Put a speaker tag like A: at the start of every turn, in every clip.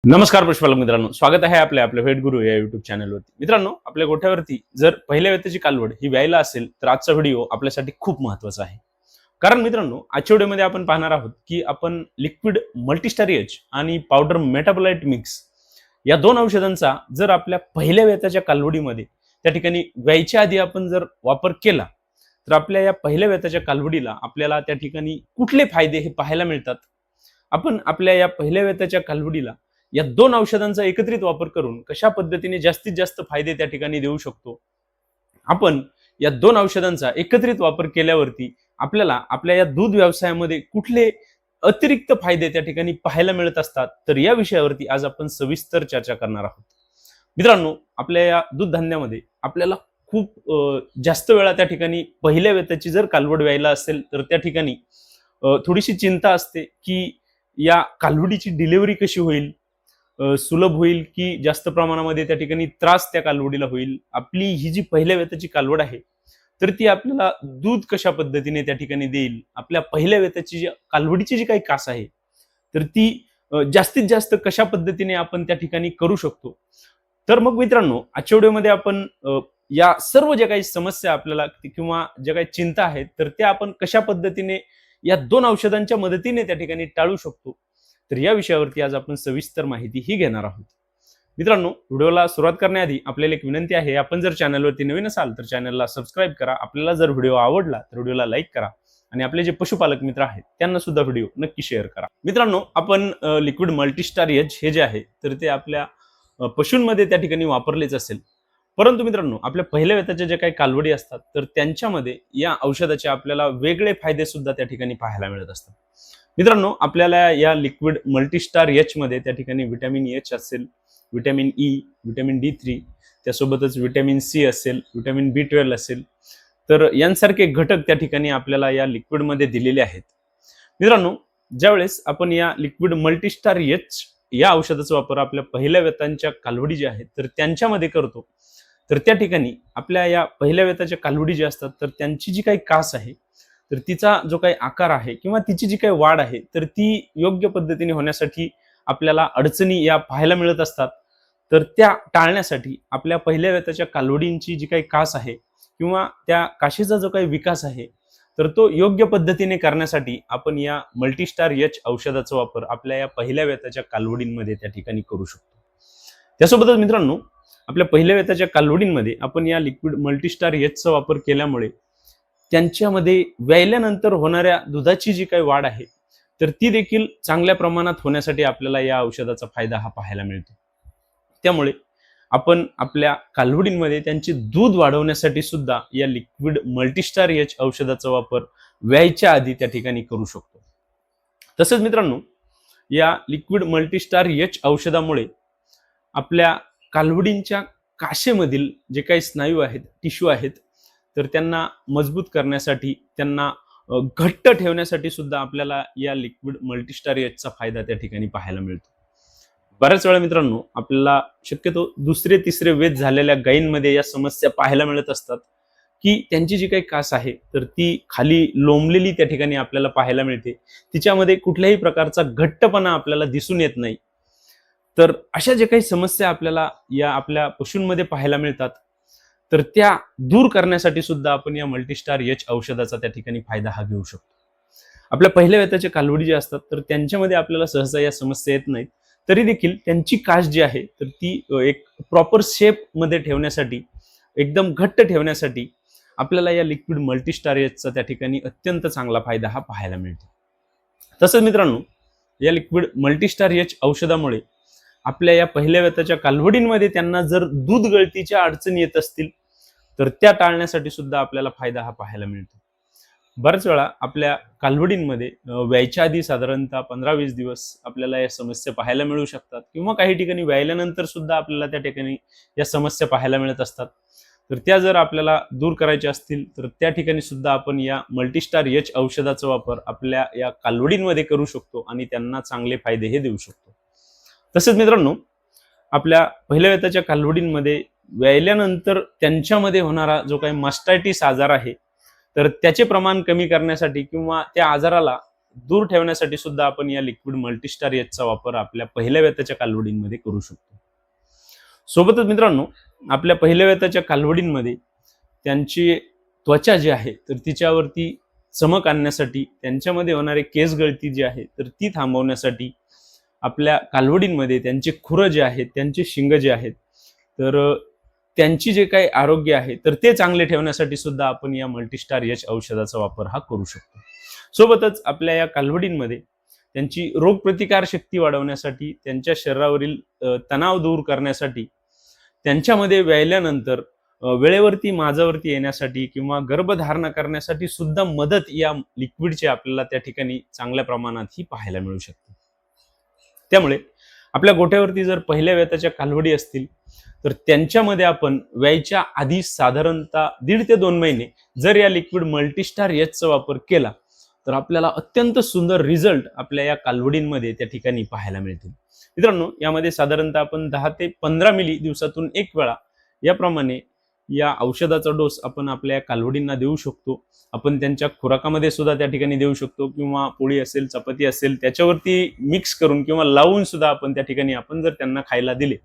A: नमस्कार पुष्पालक मित्रांनो, स्वागत आहे आपल्या वेट गुरु या युट्यूब चॅनलवरती. मित्रांनो, आपल्या गोठ्यावरती जर पहिल्या वेताची कालवड ही व्यायला असेल तर आजचा व्हिडिओ आपल्यासाठी खूप महत्त्वाचा आहे. कारण मित्रांनो, आजच्या व्हिडिओमध्ये आपण पाहणार आहोत की आपण लिक्विड मल्टीस्टार एच आणि पावडर मेटाबोलाइट मिक्स या दोन औषधांचा जर आपल्या पहिल्या वेताच्या कालवडीमध्ये त्या ठिकाणी व्यायच्या आधी आपण जर वापर केला तर आपल्या या पहिल्या वेताच्या कालवडीला आपल्याला त्या ठिकाणी कुठले फायदे हे पाहायला मिळतात. आपण आपल्या या पहिल्या वेताच्या कालवडीला या दोन औषधांचा एकत्रित वापर करून कशा पद्धतीने जास्तीत जास्त फायदे त्या ठिकाणी देऊ शकतो. आपण या दोन औषधांचा एकत्रित वापर केल्यावरती आपल्याला आपल्या या दूध व्यवसायामध्ये कुठले अतिरिक्त फायदे त्या ठिकाणी पाहायला मिळत असतात, तर या विषयावरती आज आपण सविस्तर चर्चा करणार आहोत. मित्रांनो, आपल्या या दूध धंद्यामध्ये आपल्याला खूप जास्त वेळा त्या ठिकाणी पहिल्या वेताची जर कालवड व्हायला असेल तर त्या ठिकाणी थोडीशी चिंता असते की या कालवडीची डिलिव्हरी कशी होईल, सुलभ होईल की जास्त प्रमाणामध्ये त्या ठिकाणी त्रास त्या कालवडीला होईल. आपली ही जी पहिल्या वेताची कालवड आहे तर ती आपल्याला दूध कशा पद्धतीने त्या ठिकाणी देईल, आपल्या पहिल्या वेताची जी कालवडीची जी काही कास आहे तर ती जास्तीत जास्त कशा पद्धतीने आपण त्या ठिकाणी करू शकतो. तर मग मित्रांनो, आजच्या व्हिडिओमध्ये आपण या सर्व ज्या काही समस्या आपल्याला किंवा ज्या काही चिंता आहेत तर त्या आपण कशा पद्धतीने या दोन औषधांच्या मदतीने त्या ठिकाणी टाळू शकतो, तर या विषयावरती आज आपण सविस्तर माहिती ही घेणार आहोत. मित्रांनो, व्हिडिओला सुरुवात करण्याआधी आपल्याला एक विनंती आहे, आपण जर चॅनलवरती नवीन असाल तर चॅनलला सबस्क्राईब करा. आपल्याला जर व्हिडिओ आवडला तर व्हिडिओला लाईक करा आणि आपले जे पशुपालक मित्र आहेत त्यांना सुद्धा व्हिडिओ नक्की शेअर करा. मित्रांनो, आपण लिक्विड मल्टीस्टार एच हे जे आहे तर ते आपल्या पशूंमध्ये त्या ठिकाणी वापरलेच असेल. परंतु मित्रांनो, आपल्या पहिल्या वेताच्या ज्या काही कालवडी असतात तर त्यांच्यामध्ये या औषधाचे आपल्याला वेगळे फायदे सुद्धा त्या ठिकाणी पाहायला मिळत असतात. मित्रांनो, आपल्याला या लिक्विड मल्टीस्टार एच मध्ये त्या ठिकाणी विटॅमिन एच असेल, विटॅमिन ई, विटॅमिन D3, त्यासोबतच विटॅमिन सी असेल, विटॅमिन B12 असेल, तर यांसारखे घटक त्या ठिकाणी आपल्याला या लिक्विड मध्ये दिलेले आहेत. मित्रांनो, ज्यावेळेस आपण या लिक्विड मल्टीस्टार एच या औषधाचा वापर आपल्या पहिल्या वेतांच्या कालवडी ज्या आहेत तर त्यांच्यामध्ये करतो, तर त्या ठिकाणी आपल्या या पहिल्या वेताच्या कालवडी ज्या असतात तर त्यांची जी काही कास आहे तर तिचा जो काही आकार आहे किंवा तिची जी काही वाढ आहे तर ती योग्य पद्धतीने होण्यासाठी आपल्याला अडचणी या पाहायला मिळत असतात. तर त्या टाळण्यासाठी आपल्या पहिल्या वेताच्या कालवडींची जी काही कास आहे किंवा त्या काशीचा जो काही विकास आहे तर तो योग्य पद्धतीने करण्यासाठी आपण या मल्टीस्टार एच औषधाचा वापर आपल्या या पहिल्या वेताच्या कालवडींमध्ये त्या ठिकाणी करू शकतो. त्यासोबतच मित्रांनो, आपल्या पहिल्या वेताच्या कालवडींमध्ये आपण या लिक्विड मल्टीस्टार एचचा वापर केल्यामुळे त्यांच्यामध्ये व्यायल्यानंतर होणाऱ्या दुधाची जी काही वाढ आहे तर ती देखील चांगल्या प्रमाणात होण्यासाठी आपल्याला या औषधाचा फायदा हा पाहायला मिळतो. त्यामुळे आपण आपल्या कालवडींमध्ये त्यांचे दूध वाढवण्यासाठी सुद्धा या लिक्विड मल्टीस्टार एच औषधाचा वापर व्यायच्या आधी त्या ठिकाणी करू शकतो. तसेच मित्रांनो, या लिक्विड मल्टीस्टार एच औषधामुळे आपल्या कालवडींच्या काशेमधील जे काही स्नायू आहेत, टिश्यू आहेत, तर त्यांना मजबूत करण्यासाठी, त्यांना घट्ट ठेवण्यासाठी सुद्धा आपल्याला या लिक्विड मल्टीस्टार एचचा फायदा त्या ठिकाणी पाहायला मिळतो. बऱ्याच वेळा मित्रांनो, आपल्याला शक्यतो दुसरे तिसरे वेत झालेल्या गायींमध्ये या समस्या पाहायला मिळत असतात की त्यांची जी काही कास आहे तर ती खाली लोंबलेली त्या ठिकाणी आपल्याला पाहायला मिळते, तिच्यामध्ये कुठल्याही प्रकारचा घट्टपणा आपल्याला दिसून येत नाही. तर अशा ज्या काही समस्या आपल्याला या आपल्या पशूंमध्ये पाहायला मिळतात तर त्या दूर करण्यासाठी सुद्धा आपण या मल्टीस्टार एच औषधाचा त्या ठिकाणी फायदा हा घेऊ शकतो. आपल्या पहिल्या वेताच्या कालवडी जे असतात तर त्यांच्यामध्ये आपल्याला सहसा या समस्या येत नाहीत, तरी देखील त्यांची कास जी आहे तर ती एक प्रॉपर शेप मध्ये ठेवण्यासाठी, एकदम घट्ट ठेवण्यासाठी आपल्याला या लिक्विड मल्टीस्टार एचचा त्या ठिकाणी अत्यंत चांगला फायदा हा पाहायला मिळतो. तसंच मित्रांनो, या लिक्विड मल्टीस्टार एच औषधामुळे आपल्या या पहिल्या वेताच्या कालवडींमध्ये त्यांना जर दूध गळतीच्या अडचणी येत असतील तर त्या टाळण्यासाठी सुद्धा आपल्याला फायदा हा पाहायला मिळतो. बऱ्याच वेळा आपल्या कालवडींमध्ये व्यायच्या आधी साधारणतः 15-20 दिवस आपल्याला या समस्या पाहायला मिळू शकतात किंवा काही ठिकाणी व्यायल्यानंतर सुद्धा आपल्याला त्या ठिकाणी या समस्या पाहायला मिळत असतात. तर त्या जर आपल्याला दूर करायच्या असतील तर त्या ठिकाणी सुद्धा आपण या मल्टीस्टार एच औषधाचा वापर आपल्या या कालवडींमध्ये करू शकतो आणि त्यांना चांगले फायदे हे देऊ शकतो. तसेच मित्रांनो, आपल्या पहिल्या वेताच्या कालवडींमध्ये व्यायल्यानंतर त्यांच्यामध्ये होणारा जो काही मास्टायटिस आजार आहे तर त्याचे प्रमाण कमी करण्यासाठी किंवा त्या आजाराला दूर ठेवण्यासाठी सुद्धा आपण या लिक्विड मल्टीस्टार एचचा वापर आपल्या पहिल्या वेताच्या कालवडींमध्ये करू शकतो. सोबतच मित्रांनो, आपल्या पहिल्या वेताच्या कालवडींमध्ये त्यांची त्वचा जी आहे तर तिच्यावरती चमक आणण्यासाठी, त्यांच्यामध्ये होणारे केस गळती जी आहे तर ती थांबवण्यासाठी, आपल्या कालवडींमध्ये त्यांचे खुरं जे आहेत, त्यांचे शिंग जे आहेत तर त्यांची जे काही आरोग्य आहे तर ते चांगले ठेवण्यासाठी सुद्धा आपण या मल्टीस्टार एच औषधाचा वापर हा करू शकतो. सोबतच आपल्या या कालवडींमध्ये त्यांची रोगप्रतिकार शक्ती वाढवण्यासाठी, त्यांच्या शरीरावरील तणाव दूर करण्यासाठी, त्यांच्यामध्ये व्यायल्यानंतर वेळेवरती माझावरती येण्यासाठी किंवा गर्भधारणा करण्यासाठी सुद्धा मदत या लिक्विडची आपल्याला त्या ठिकाणी चांगल्या प्रमाणात ही पाहायला मिळू शकते. त्यामुळे आपल्या गोठ्यावरती जर पहिल्या वेताच्या कालवडी असतील तर त्यांच्यामध्ये आपण व्यायच्या आधी साधारणतः 1.5 ते 2 महिने जर या लिक्विड मल्टीस्टार एचचा वापर केला तर आपल्याला अत्यंत सुंदर रिझल्ट आपल्या या कालवडींमध्ये त्या ठिकाणी पाहायला मिळतील. मित्रांनो, यामध्ये साधारणतः आपण 10 ते 15 मिली दिवसातून एक वेळा याप्रमाणे या औषधाचा डोस आपण आपल्या कालवडींना देऊ शकतो. आपण त्यांच्या खुराकामध्ये सुद्धा त्या ठिकाणी देऊ शकतो किंवा पोळी असेल, चपाती असेल त्याच्यावरती मिक्स करून किंवा लावून सुद्धा आपण त्या ठिकाणी आपण जर त्यांना खायला दिले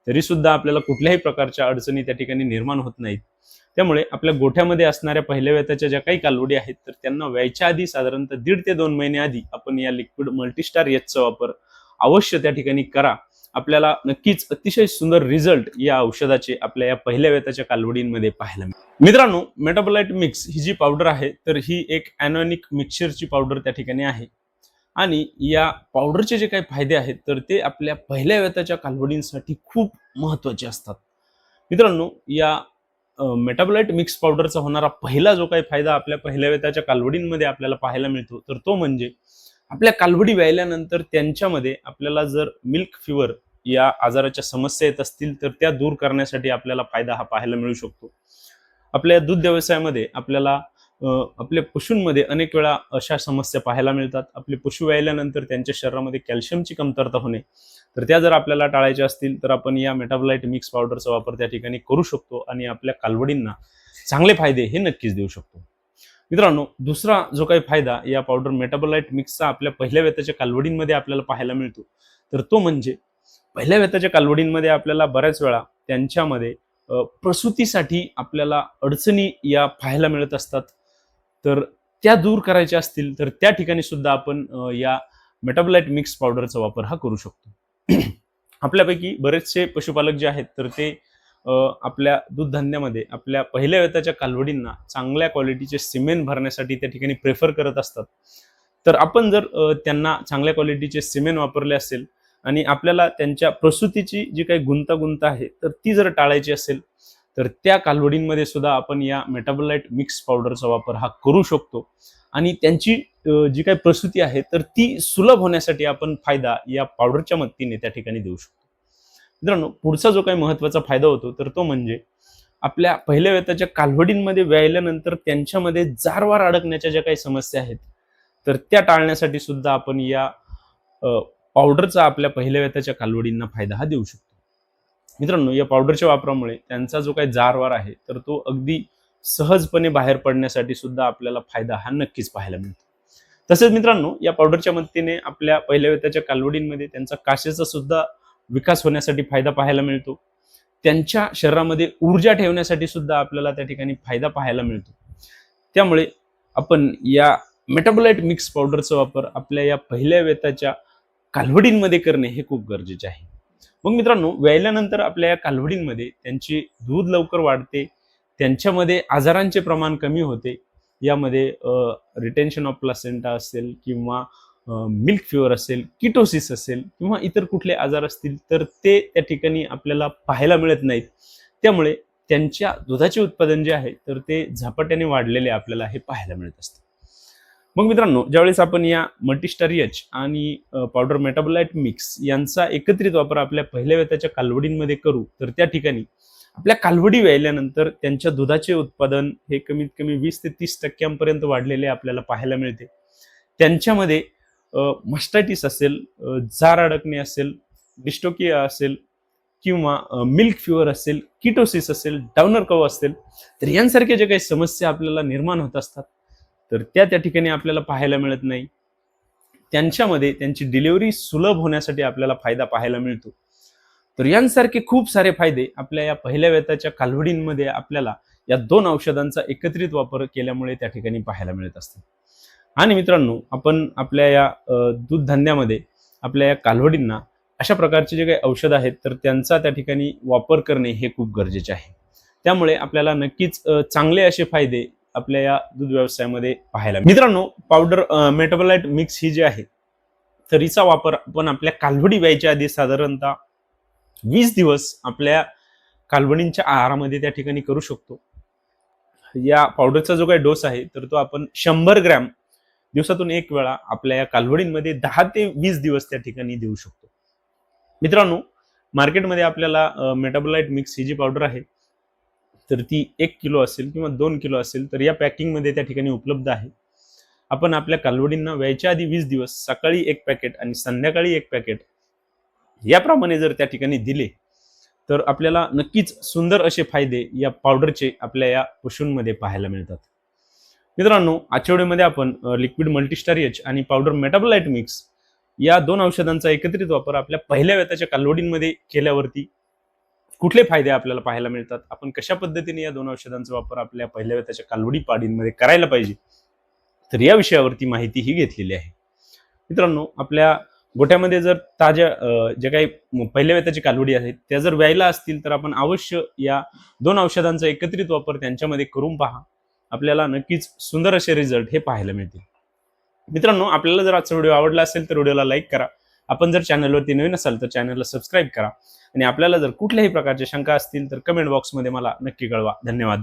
A: तरी सुद्धा आपल्याला कुठल्याही प्रकारच्या अडचणी त्या ठिकाणी निर्माण होत नाहीत. त्यामुळे आपल्या गोठ्यामध्ये असणाऱ्या पहिल्या वेताच्या ज्या काही कालवडी आहेत तर त्यांना व्यायच्या आधी साधारणतः 1.5 ते 2 महिने आधी आपण या लिक्विड मल्टीस्टार एचचा वापर अवश्य त्या ठिकाणी करा. आपल्याला नक्कीच अतिशय सुंदर रिझल्ट या औषधाचे आपल्या या पहिल्या वेताच्या कालवडींमध्ये पाहायला मिळेल. मित्रांनो, मेटाबोलाइट मिक्स ही जी पावडर आहे तर ही एक एनॉनिक मिक्सचरची पावडर त्या ठिकाणी आहे आणि या पावडरचे जे काही फायदे आहेत तर ते आपल्या पहिल्या वेताच्या कालवडींसाठी खूप महत्त्वाचे असतात. मित्रांनो, या मेटाबोलाइट मिक्स पावडरचा होणारा पहिला जो काही फायदा आपल्या पहिल्या वेताच्या कालवडींमध्ये आपल्याला पाहायला मिळतो तर तो म्हणजे आपल्या कालवडी व्यायल्यानंतर त्यांच्यामध्ये आपल्याला जर मिल्क फिवर या आजाराच्या समस्या येत असतील तर त्या दूर करण्यासाठी आपल्याला फायदा हा पाहायला मिळू शकतो. आपल्या दूध व्यवसायामध्ये आपल्याला आपल्या पशूंमध्ये अनेक वेळा अशा समस्या पाहायला मिळतात. आपले पशु व्यायल्यानंतर त्यांच्या शरीरामध्ये कॅल्शियमची कमतरता होणे तर त्या जर आपल्याला टाळायच्या असतील तर आपण या मेटाबोलाइट मिक्स पावडरचा वापर त्या ठिकाणी करू शकतो आणि आपल्या कालवडींना चांगले फायदे हे नक्कीच देऊ शकतो. मित्रांनो, दुसरा जो काही फायदा या पावडर मेटाबोलाइट मिक्सचा आपल्या पहिल्या वेताच्या कालवडींमध्ये आपल्याला पाहायला मिळतो तर तो म्हणजे पहिल्या वेताच्या कालवडींमध्ये आपल्याला बऱ्याच वेळा त्यांच्यामध्ये प्रसूतीसाठी आपल्याला अडचणी या पाहायला मिळत असतात. तर त्या दूर करायच्या असतील तर त्या ठिकाणी सुद्धा आपण या मेटाबोलाइट मिक्स पावडरचा वापर हा करू शकतो. आपल्यापैकी बरेचसे पशुपालक जे आहेत तर ते आपल्या दूध धंद्यामध्ये आपल्या पहिल्या वेताच्या कालवडींना चांगल्या क्वालिटीचे सिमेंट भरण्यासाठी त्या ठिकाणी प्रेफर करत असतात. तर आपण जर त्यांना चांगल्या क्वालिटीचे सिमेंट वापरले असेल आणि आपल्याला त्यांच्या प्रसूतीची जी काही गुंतागुंत आहे तर ती जर टाळायची असेल तर त्या कालवडींमध्ये सुद्धा आपण या मेटाबोलाइट मिक्स पावडरचा वापर हा करू शकतो आणि त्यांची जी काही प्रसूती आहे तर ती सुलभ होण्यासाठी आपण फायदा या पावडरच्या मदतीने त्या ठिकाणी देऊ शकतो. मित्रांनो, पुढचा जो काही महत्त्वाचा फायदा होतो तर तो म्हणजे आपल्या पहिल्या वेताच्या कालवडींमध्ये व्यायल्यानंतर त्यांच्यामध्ये जारवार अडकण्याच्या ज्या काही समस्या आहेत तर त्या टाळण्यासाठी सुद्धा आपण या पावडरचा आपल्या पहिल्या वेताच्या कालवडींना फायदा हा देऊ शकतो. मित्रांनो, या पावडरच्या वापरामुळे त्यांचा जो काही जारवार आहे तर तो अगदी सहजपणे बाहेर पडण्यासाठी सुद्धा आपल्याला फायदा हा नक्कीच पाहायला मिळतो. तसेच मित्रांनो, या पावडरच्या मदतीने आपल्या पहिल्या वेताच्या कालवडींमध्ये त्यांचा कासेचा सुद्धा विकास होण्यासाठी फायदा पाहायला मिळतो. त्यांच्या शरीरामध्ये ऊर्जा ठेवण्यासाठी सुद्धा आपल्याला त्या ठिकाणी फायदा पाहायला मिळतो. त्यामुळे आपण या मेटाबोलाइट मिक्स पावडरचा वापर आपल्या या पहिल्या वेताच्या कालवडींमध्ये करणे हे खूप गरजेचे आहे. मग मित्रांनो, व्यायल्यानंतर आपल्या या कालवडींमध्ये त्यांची दूध लवकर वाढते, त्यांच्यामध्ये आजारांचे प्रमाण कमी होते. यामध्ये रिटेन्शन ऑफ प्लासेंटा असेल किंवा मिल्क फिवर असेल, किटोसिस असेल किंवा इतर कुठले आजार असतील तर ते त्या ठिकाणी आपल्याला पाहायला मिळत नाहीत. त्यामुळे त्यांच्या दुधाचे उत्पादन जे आहे तर ते झपाट्याने वाढलेले आपल्याला हे पाहायला मिळत असते. मग मित्रांनो, ज्यावेळेस आपण या मल्टीस्टार एच आणि पावडर मेटाबोलाइट मिक्स यांचा एकत्रित वापर आपल्या पहिल्या वेताच्या कालवडींमध्ये करू तर त्या ठिकाणी आपल्या कालवडी व्यायल्यानंतर त्यांच्या दुधाचे उत्पादन हे कमीत कमी 20 ते 30% वाढलेले आपल्याला पाहायला मिळते. त्यांच्यामध्ये मास्टायटिस असेल, जार अडकणे असेल, डिस्टोकिया असेल किंवा मिल्क फिवर असेल, किटोसिस असेल, डाउनर कव असेल तर यांसारख्या ज्या काही समस्या आपल्याला निर्माण होत असतात तर त्या ठिकाणी आपल्याला पाहायला मिळत नाही. त्यांच्यामध्ये त्यांची डिलिव्हरी सुलभ होण्यासाठी आपल्याला फायदा पाहायला मिळतो. तर यांसारखे खूप सारे फायदे आपल्या या पहिल्या वेताच्या कालवडींमध्ये आपल्याला या 2 औषधांचा एकत्रित वापर केल्यामुळे त्या ठिकाणी पाहायला मिळत असतात. आणि मित्रांनो, आपण आपल्या या दूध धंद्यामध्ये आपल्या या कालवडींना अशा प्रकारचे जे काही औषध आहेत तर त्यांचा त्या ठिकाणी वापर करणे हे खूप गरजेचे आहे. त्यामुळे आपल्याला नक्कीच चांगले असे फायदे आपल्या या दूध व्यवसायामध्ये पाहायला मित्रांनो, पावडर मेटाबोलाइट मिक्स ही जी आहे तर हिचा वापर आपण आपल्या कालवडी व्यायच्या आधी साधारणतः 20 दिवस आपल्या कालवडींच्या आहारामध्ये त्या ठिकाणी करू शकतो. या पावडरचा जो काही डोस आहे तर तो आपण 100 ग्रॅम दिवसातून एक वेळा आपल्या या कालवडींमध्ये 10 ते 20 दिवस त्या ठिकाणी देऊ शकतो. मित्रांनो, मार्केटमध्ये आपल्याला मेटाबोलाइट मिक्स ही जी पावडर आहे तर ती 1 किलो असेल किंवा 2 किलो असेल तर या पॅकिंगमध्ये त्या ठिकाणी उपलब्ध आहे. आपण आपल्या कालवडींना व्यायच्या आधी 20 दिवस सकाळी 1 पॅकेट आणि संध्याकाळी 1 पॅकेट याप्रमाणे जर त्या ठिकाणी दिले तर आपल्याला नक्कीच सुंदर असे फायदे या पावडरचे आपल्या या पशूंमध्ये पाहायला मिळतात. मित्रांनो, आजच्या व्हिडिओमध्ये आपण लिक्विड मल्टीस्टार एच आणि पावडर मेटाबोलाइट मिक्स या 2 औषधांचा एकत्रित वापर आपल्या पहिल्या वेताच्या कालवडींमध्ये केल्यावरती कुठले फायदे आपल्याला पाहायला मिळतात, आपण कशा पद्धतीने या 2 औषधांचा वापर आपल्या पहिल्या वेताच्या कालवडी पाडींमध्ये करायला पाहिजे, तर या विषयावरती माहिती ही घेतलेली आहे. मित्रांनो, आपल्या गोठ्यामध्ये जर ताज्या ज्या काही पहिल्या वेताची कालवडी आहेत त्या जर व्यायला असतील तर आपण अवश्य या 2 औषधांचा एकत्रित वापर त्यांच्यामध्ये करून पहा. आपल्याला नक्कीच सुंदर असे रिझल्ट हे पाहायला मिळतील. मित्रांनो, आपल्याला जर आजचा व्हिडिओ आवडला असेल तर व्हिडिओला लाईक करा. आपण जर चॅनलवरती नवीन असाल तर चॅनलला सबस्क्राईब करा आणि आपल्याला जर कुठल्याही प्रकारच्या शंका असतील तर कमेंट बॉक्समध्ये मला नक्की कळवा. धन्यवाद.